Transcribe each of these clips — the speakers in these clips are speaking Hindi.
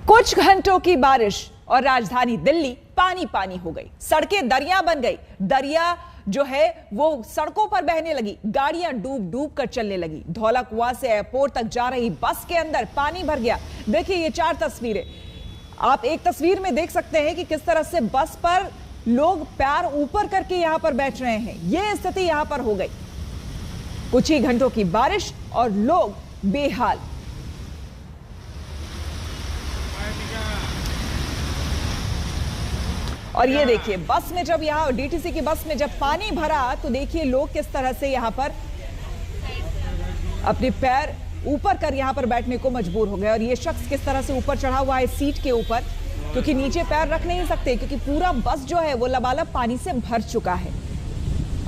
कुछ घंटों की बारिश और राजधानी दिल्ली पानी पानी हो गई। सड़कें दरिया बन गई। दरिया जो है वो सड़कों पर बहने लगी। गाड़ियां डूब डूब कर चलने लगी। धौला कुआं से एयरपोर्ट तक जा रही बस के अंदर पानी भर गया। देखिए ये 4 तस्वीरें आप एक तस्वीर में देख सकते हैं कि किस तरह से बस पर लोग पैर ऊपर करके यहां पर बैठ रहे हैं। यह स्थिति यहां पर हो गई। कुछ ही घंटों की बारिश और लोग बेहाल। और ये देखिए बस में जब यहाँ डीटीसी की बस में जब पानी भरा तो देखिए लोग किस तरह से यहाँ पर अपने पैर ऊपर कर यहाँ पर बैठने को मजबूर हो गए। और ये शख्स किस तरह से ऊपर चढ़ा हुआ है सीट के ऊपर, क्योंकि नीचे पैर रख नहीं सकते, क्योंकि पूरा बस जो है वो लबालब पानी से भर चुका है।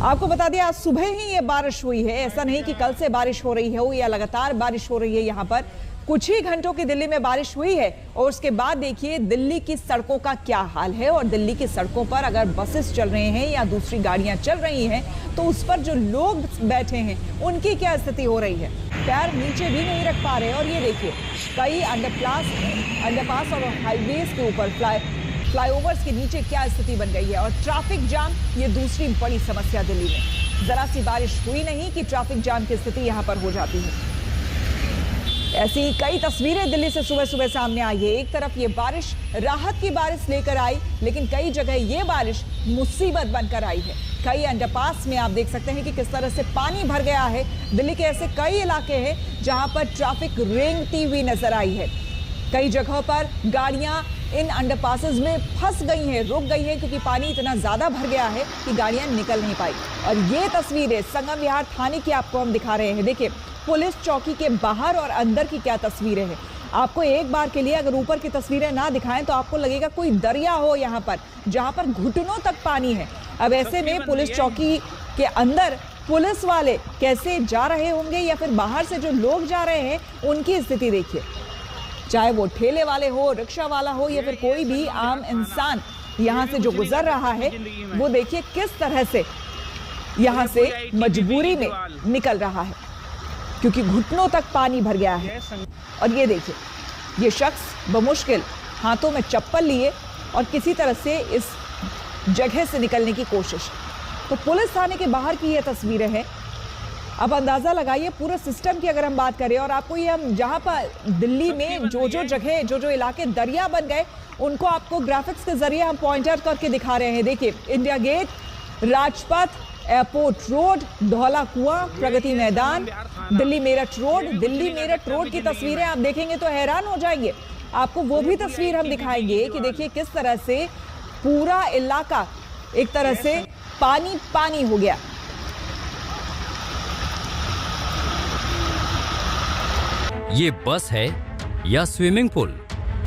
आपको बता दिया आज सुबह ही ये बारिश हुई है। ऐसा नहीं कि कल से बारिश हो रही हो या लगातार बारिश हो रही है। यहाँ पर कुछ ही घंटों की दिल्ली में बारिश हुई है और उसके बाद देखिए दिल्ली की सड़कों का क्या हाल है। और दिल्ली की सड़कों पर अगर बसेस चल रहे हैं या दूसरी गाड़ियां चल रही हैं तो उस पर जो लोग बैठे हैं उनकी क्या स्थिति हो रही है। पैर नीचे भी नहीं रख पा रहे। और ये देखिए कई अंडरपास और हाईवेज के ऊपर फ्लाईओवर्स के नीचे क्या स्थिति बन गई है। और ट्रैफिक जाम ये दूसरी बड़ी समस्या दिल्ली में। जरा सी बारिश हुई नहीं कि ट्रैफिक जाम की स्थिति यहाँ पर हो जाती है। ऐसी कई तस्वीरें दिल्ली से सुबह सुबह सामने आई है। एक तरफ ये बारिश राहत की बारिश लेकर आई, लेकिन कई जगह ये बारिश मुसीबत बनकर आई है। कई अंडरपास में आप देख सकते हैं कि किस तरह से पानी भर गया है। दिल्ली के ऐसे कई इलाके हैं जहां पर ट्रैफिक रेंगती हुई नजर आई है। कई जगहों पर गाड़ियां इन अंडरपासेस में फंस गई हैं, रुक गई हैं, क्योंकि पानी इतना ज्यादा भर गया है कि गाड़ियां निकल नहीं पाई। और ये तस्वीरें संगम विहार थाने की आपको हम दिखा रहे हैं। देखिए पुलिस चौकी के बाहर और अंदर की क्या तस्वीरें हैं। आपको एक बार के लिए अगर ऊपर की तस्वीरें ना दिखाएं तो आपको लगेगा कोई दरिया हो यहाँ पर, जहां पर घुटनों तक पानी है। अब ऐसे में पुलिस चौकी के अंदर पुलिस वाले कैसे जा रहे होंगे या फिर बाहर से जो लोग जा रहे हैं उनकी स्थिति देखिए। चाहे वो ठेले वाले हो, रिक्शा वाला हो या फिर कोई भी आम इंसान यहाँ से जो गुजर रहा है वो देखिए किस तरह से यहाँ से मजबूरी में निकल रहा है, क्योंकि घुटनों तक पानी भर गया है। और ये देखिए ये शख्स बमुश्किल हाथों में चप्पल लिए और किसी तरह से इस जगह से निकलने की कोशिश। तो पुलिस थाने के बाहर की ये तस्वीरें हैं। अब अंदाजा लगाइए पूरे सिस्टम की अगर हम बात करें। और आपको ये हम जहां पर दिल्ली में जो जगह जो इलाके दरिया बन गए उनको आपको ग्राफिक्स के जरिए हम पॉइंट आउट करके दिखा रहे हैं। देखिए India Gate, Rajpath, airport road, Dhaula Kuan, Pragati मैदान, दिल्ली मेरठ रोड की तस्वीरें आप देखेंगे तो हैरान हो जाएंगे। आपको वो भी तस्वीर हम दिखाएंगे कि देखिए किस तरह से पूरा इलाका एक तरह से पानी पानी हो गया। ये बस है या स्विमिंग पूल?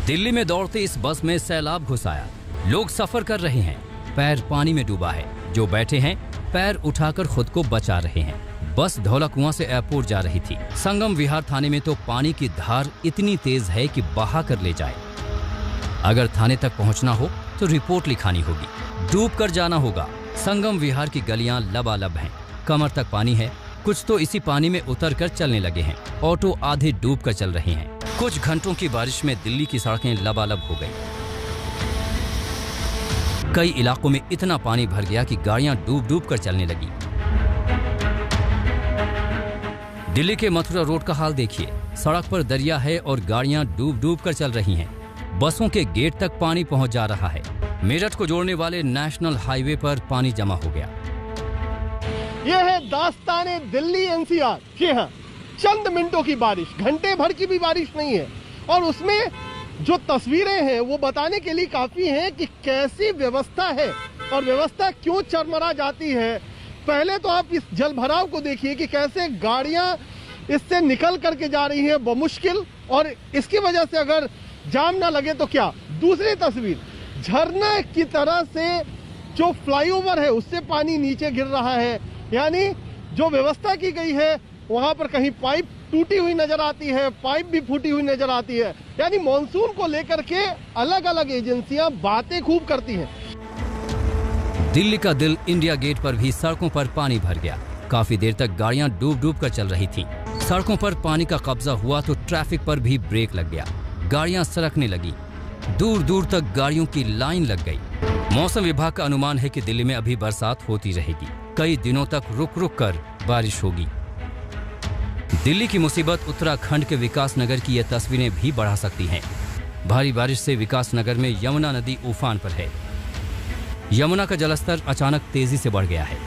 दिल्ली में दौड़ते इस बस में सैलाब घुस आया। लोग सफर कर रहे हैं, पैर पानी में डूबा है। जो बैठे हैं पैर उठाकर खुद को बचा रहे हैं। बस धौला कुआं से एयरपोर्ट जा रही थी। संगम विहार थाने में तो पानी की धार इतनी तेज है कि बहा कर ले जाए। अगर थाने तक पहुंचना हो तो रिपोर्ट लिखानी होगी, डूब कर जाना होगा। संगम विहार की गलियां लबालब हैं, कमर तक पानी है। कुछ तो इसी पानी में उतर कर चलने लगे हैं। ऑटो आधे डूब कर चल रहे हैं। कुछ घंटों की बारिश में दिल्ली की सड़कें लबालब हो गई। कई इलाकों में इतना पानी भर गया कि गाड़ियां डूब डूब कर चलने लगी। दिल्ली के मथुरा रोड का हाल देखिए। सड़क पर दरिया है और गाड़ियां डूब डूब कर चल रही हैं। बसों के गेट तक पानी पहुंच जा रहा है। मेरठ को जोड़ने वाले नेशनल हाईवे पर पानी जमा हो गया। यह है दास्ताने दिल्ली एनसीआर। जी हाँ, चंद मिनटों की बारिश, घंटे भर की भी बारिश नहीं है। और उसमें जो तस्वीरें हैं वो बताने के लिए काफी हैं कि कैसी व्यवस्था है और व्यवस्था क्यों चरमरा जाती है। पहले तो आप इस जल भराव को देखिए कि कैसे गाड़ियां इससे निकल करके जा रही हैं बमुश्किल, और इसकी वजह से अगर जाम ना लगे तो क्या। दूसरी तस्वीर, झरना की तरह से जो फ्लाईओवर है उससे पानी नीचे गिर रहा है। यानी जो व्यवस्था की गई है वहां पर कहीं पाइप टूटी हुई नजर आती है, पाइप भी फूटी हुई नजर आती है। यानी मॉनसून को लेकर के अलग अलग एजेंसियां बातें खूब करती हैं। दिल्ली का दिल इंडिया गेट पर भी सड़कों पर पानी भर गया। काफी देर तक गाड़ियां डूब डूब कर चल रही थीं। सड़कों पर पानी का कब्जा हुआ तो ट्रैफिक पर भी ब्रेक लग गया। गाड़ियां सरकने लगी। दूर दूर तक गाड़ियों की लाइन लग गई। मौसम विभाग का अनुमान है कि दिल्ली में अभी बरसात होती रहेगी। कई दिनों तक रुक रुक कर बारिश होगी। दिल्ली की मुसीबत उत्तराखंड के विकास नगर की ये तस्वीरें भी बढ़ा सकती हैं। भारी बारिश से विकास नगर में यमुना नदी उफान पर है। यमुना का जलस्तर अचानक तेजी से बढ़ गया है।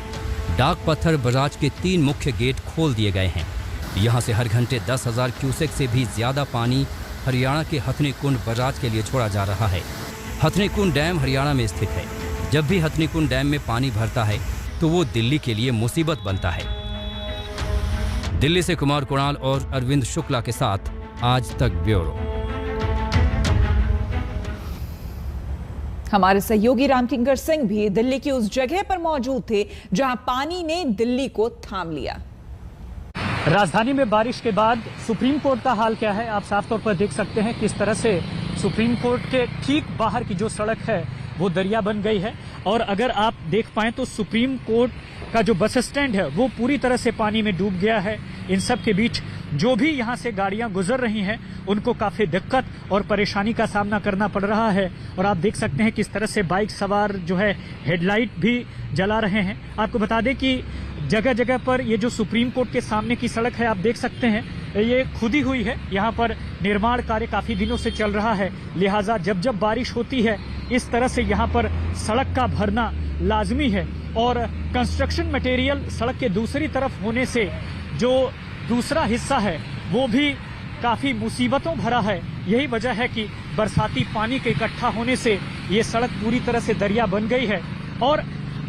डाक पत्थर बराज के 3 मुख्य गेट खोल दिए गए हैं। यहां से हर घंटे 10,000 क्यूसेक से भी ज्यादा पानी हरियाणा के हथनी कुंड बराज के लिए छोड़ा जा रहा है। हथनी कुंड डैम हरियाणा में स्थित है। जब भी हथनी कुंड डैम में पानी भरता है तो वो दिल्ली के लिए मुसीबत बनता है। दिल्ली से कुमार कुणाल और अरविंद शुक्ला के साथ आज तक ब्यूरो। हमारे सहयोगी रामकिंकर सिंह भी दिल्ली की उस जगह पर मौजूद थे जहां पानी ने दिल्ली को थाम लिया। राजधानी में बारिश के बाद सुप्रीम कोर्ट का हाल क्या है, आप साफ तौर पर देख सकते हैं किस तरह से सुप्रीम कोर्ट के ठीक बाहर की जो सड़क है वो दरिया बन गई है। और अगर आप देख पाएं तो सुप्रीम कोर्ट का जो बस स्टैंड है वो पूरी तरह से पानी में डूब गया है। इन सब के बीच जो भी यहाँ से गाड़ियां गुजर रही हैं उनको काफी दिक्कत और परेशानी का सामना करना पड़ रहा है। और आप देख सकते हैं किस तरह से बाइक सवार जो है हेडलाइट भी जला रहे हैं। आपको बता दें कि जगह जगह पर ये जो सुप्रीम कोर्ट के सामने की सड़क है आप देख सकते हैं ये खुदी हुई है। यहाँ पर निर्माण कार्य काफी दिनों से चल रहा है, लिहाजा जब जब बारिश होती है इस तरह से यहाँ पर सड़क का भरना लाजमी है। और कंस्ट्रक्शन मटेरियल सड़क के दूसरी तरफ होने से जो दूसरा हिस्सा है वो भी काफी मुसीबतों भरा है। यही वजह है कि बरसाती पानी के इकट्ठा होने से ये सड़क पूरी तरह से दरिया बन गई है। और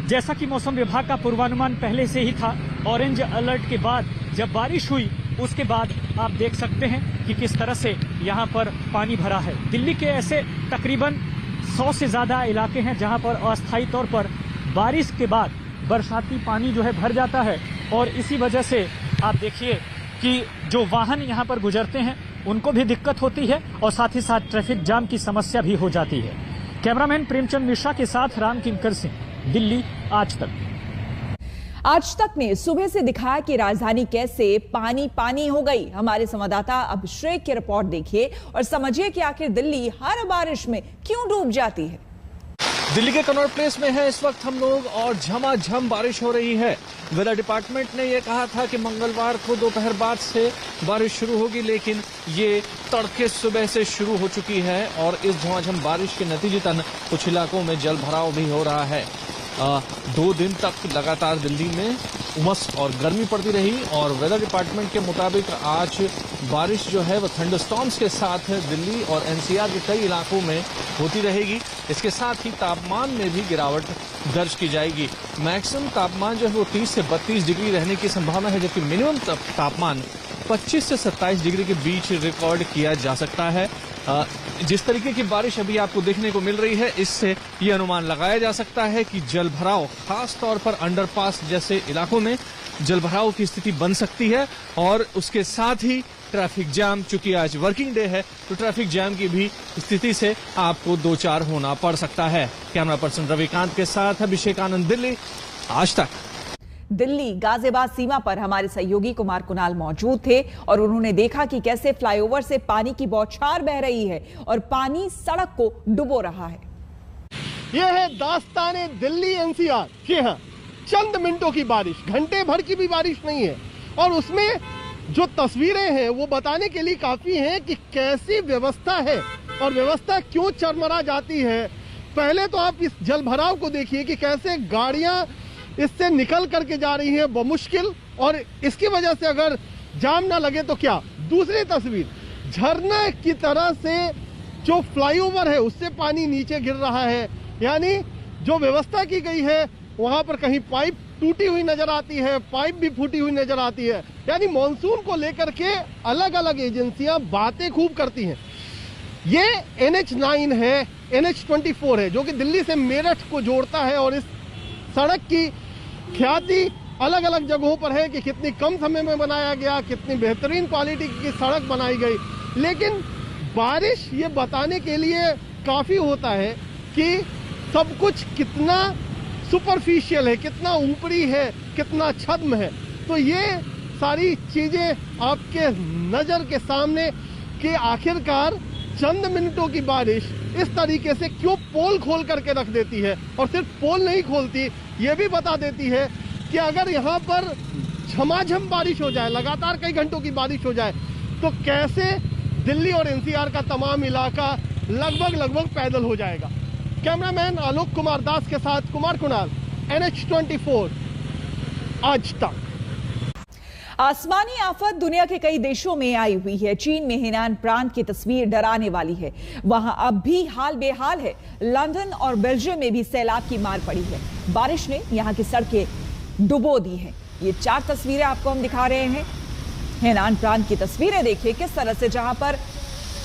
जैसा कि मौसम विभाग का पूर्वानुमान पहले से ही था, ऑरेंज अलर्ट के बाद जब बारिश हुई उसके बाद आप देख सकते हैं कि किस तरह से यहाँ पर पानी भरा है। दिल्ली के ऐसे तकरीबन 100 से ज्यादा इलाके हैं जहाँ पर अस्थायी तौर पर बारिश के बाद बरसाती पानी जो है भर जाता है। और इसी वजह से आप देखिए कि जो वाहन यहाँ पर गुजरते हैं उनको भी दिक्कत होती है और साथ ही साथ ट्रैफिक जाम की समस्या भी हो जाती है। कैमरामैन प्रेमचंद मिश्रा के साथ रामकिंकर सिंह, दिल्ली आज तक। आज तक ने सुबह से दिखाया कि राजधानी कैसे पानी पानी हो गई। हमारे संवाददाता अभिषेक की रिपोर्ट देखिए और समझिए कि आखिर दिल्ली हर बारिश में क्यों डूब जाती है। दिल्ली के कनॉट प्लेस में है इस वक्त हम लोग और झमाझम बारिश हो रही है। वेदर डिपार्टमेंट ने यह कहा था कि मंगलवार को दोपहर बाद से बारिश शुरू होगी, लेकिन ये तड़के सुबह से शुरू हो चुकी है और इस झमाझम बारिश के नतीजतन कुछ इलाकों में जल भराव भी हो रहा है। 2 दिन तक लगातार दिल्ली में उमस और गर्मी पड़ती रही और वेदर डिपार्टमेंट के मुताबिक आज बारिश जो है वो थंडरस्टॉर्म्स के साथ दिल्ली और एनसीआर के कई इलाकों में होती रहेगी। इसके साथ ही तापमान में भी गिरावट दर्ज की जाएगी। मैक्सिमम तापमान जो है वो 30 से 32 डिग्री रहने की संभावना है, जबकि मिनिमम तापमान 25 से 27 डिग्री के बीच रिकॉर्ड किया जा सकता है। जिस तरीके की बारिश अभी आपको देखने को मिल रही है इससे ये अनुमान लगाया जा सकता है कि जलभराव, खास तौर पर अंडरपास जैसे इलाकों में जलभराव की स्थिति बन सकती है। और उसके साथ ही ट्रैफिक जाम, चूंकि आज वर्किंग डे है तो ट्रैफिक जाम की भी स्थिति से आपको 2-4 होना पड़ सकता है। कैमरा पर्सन रविकांत के साथ अभिषेक आनंद, दिल्ली आज तक। दिल्ली गाजियाबाद सीमा पर हमारे सहयोगी कुमार कुणाल मौजूद थे और उन्होंने देखा कि कैसे फ्लाईओवर से पानी की बौछार बह रही है और पानी सड़क को डुबो रहा है। यह है दास्ताने दिल्ली एनसीआर। जी हाँ, चंद मिनटों की बारिश, घंटे भर की भी बारिश नहीं है और उसमें जो तस्वीरें हैं वो बताने के लिए काफी हैं कि कैसी व्यवस्था है और व्यवस्था क्यों चरमरा जाती है। पहले तो आप इस जलभराव को देखिए कि कैसे गाड़ियां इससे निकल करके जा रही हैं बमुश्किल, और इसकी वजह से अगर जाम ना लगे तो क्या। दूसरी तस्वीर, झरना की तरह से जो फ्लाईओवर है उससे पानी नीचे गिर रहा है, यानी जो व्यवस्था की गई है वहां पर कहीं पाइप टूटी हुई नजर आती है, पाइप भी फूटी हुई नजर आती है। यानी मॉनसून को लेकर के अलग अलग एजेंसियां बातें खूब करती हैं। ये NH9 है, NH24 है जो कि दिल्ली से मेरठ को जोड़ता है और इस सड़क की ख्याति अलग अलग जगहों पर है कि कितनी कम समय में बनाया गया, कितनी बेहतरीन क्वालिटी की सड़क बनाई गई। लेकिन बारिश ये बताने के लिए काफी होता है कि सब कुछ कितना सुपरफिशियल है, कितना ऊपरी है, कितना छद्म है। तो ये सारी चीजें आपके नजर के सामने कि आखिरकार चंद मिनटों की बारिश इस तरीके से क्यों पोल खोल करके रख देती है, और सिर्फ पोल नहीं खोलती, ये भी बता देती है कि अगर यहाँ पर झमाझम बारिश हो जाए, लगातार कई घंटों की बारिश हो जाए, तो कैसे दिल्ली और एनसीआर का तमाम इलाका लगभग पैदल हो जाएगा। कैमरामैन आलोक कुमार दास के साथ कुमार कुणाल, NH24 आज तक। आसमानी आफत दुनिया के कई देशों में आई हुई है। चीन में हेनान प्रांत की तस्वीर डराने वाली है। वहां अब भी हाल बेहाल है। लंदन और बेल्जियम में भी सैलाब की मार पड़ी है। बारिश ने यहां की सड़कें डुबो दी हैं। ये 4 तस्वीरें आपको हम दिखा रहे हैं। हेनान प्रांत की तस्वीरें देखिए किस तरह से, जहां पर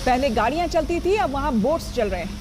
पहले गाड़ियां चलती थी अब वहां बोट्स चल रहे हैं।